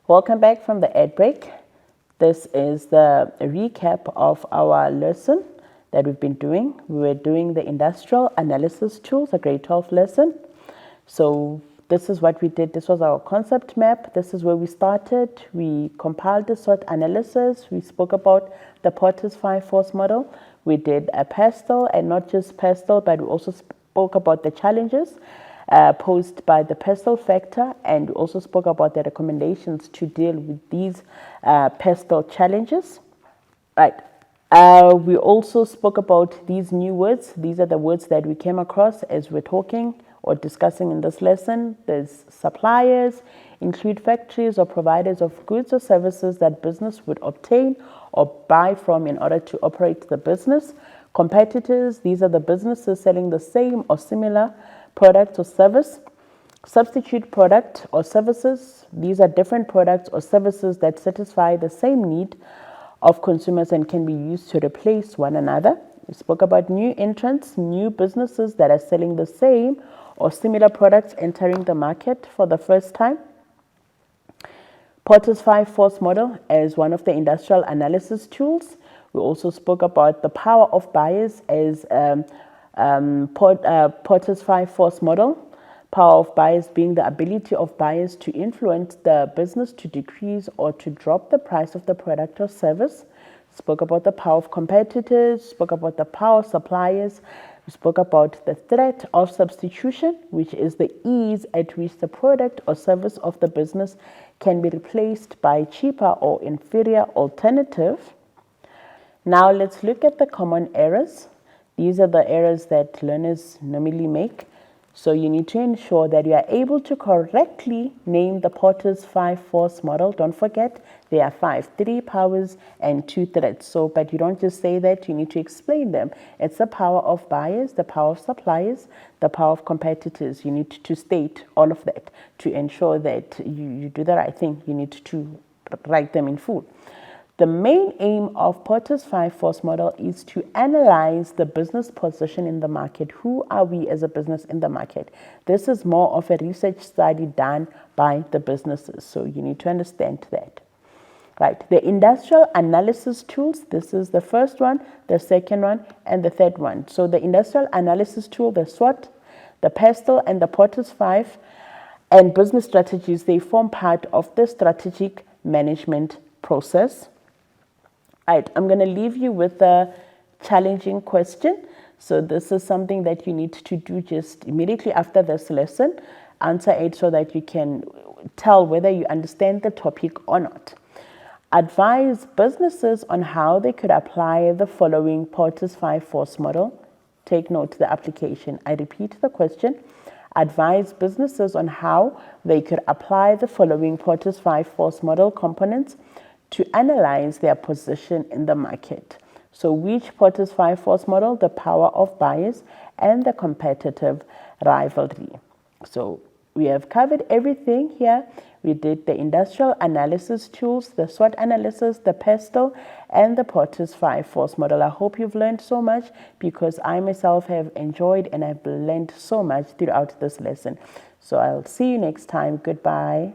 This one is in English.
Welcome back from the ad break. This is the recap of our lesson that we've been doing. We were doing the industrial analysis tools, a grade 12 lesson. So this is what we did. This was our concept map. This is where we started. We compiled the SWOT analysis. We spoke about the Porter's 5-force model. We did a PESTEL, and not just PESTEL, but we also spoke about the challenges posed by the PESTEL factor, and we also spoke about the recommendations to deal with these PESTEL challenges. Right. We also spoke about these new words. These are the words that we came across as we're talking or discussing in this lesson. There's suppliers, include factories or providers of goods or services that business would obtain or buy from in order to operate the business. Competitors, these are the businesses selling the same or similar product or service. Substitute product or services, these are different products or services that satisfy the same need of consumers and can be used to replace one another. We spoke about new entrants, new businesses that are selling the same or similar products entering the market for the first time. Porter's 5-force model as one of the industrial analysis tools. We also spoke about the power of buyers as Porter's 5-force model. Power of buyers being the ability of buyers to influence the business to decrease or to drop the price of the product or service. Spoke about the power of competitors, spoke about the power of suppliers. We spoke about the threat of substitution, which is the ease at which the product or service of the business can be replaced by cheaper or inferior alternative. Now let's look at the common errors. These are the errors that learners normally make. So you need to ensure that you are able to correctly name the Porter's 5-force model. Don't forget, there are 5, 3 powers and 2 threats. So, but you don't just say that, you need to explain them. It's the power of buyers, the power of suppliers, the power of competitors. You need to state all of that to ensure that you do the right thing. You need to write them in full. The main aim of Porter's 5-force model is to analyze the business position in the market. Who are we as a business in the market? This is more of a research study done by the businesses. So you need to understand that. Right. The industrial analysis tools. This is the first one, the second one, and the third one. So the industrial analysis tool, the SWOT, the PESTEL, and the Porter's 5 and business strategies, they form part of the strategic management process. Right, I'm going to leave you with a challenging question. So this is something that you need to do just immediately after this lesson. Answer it so that you can tell whether you understand the topic or not. Advise businesses on how they could apply the following Porter's 5-force model. Take note of the application. I repeat the question. Advise businesses on how they could apply the following Porter's 5-force model components to analyze their position in the market. So which Porter's 5-force model? The power of buyers and the competitive rivalry. So we have covered everything here. We did the industrial analysis tools, the SWOT analysis, the PESTEL, and the Porter's 5-force model. I hope you've learned so much, because I myself have enjoyed and I've learned so much throughout this lesson. So I'll see you next time. Goodbye.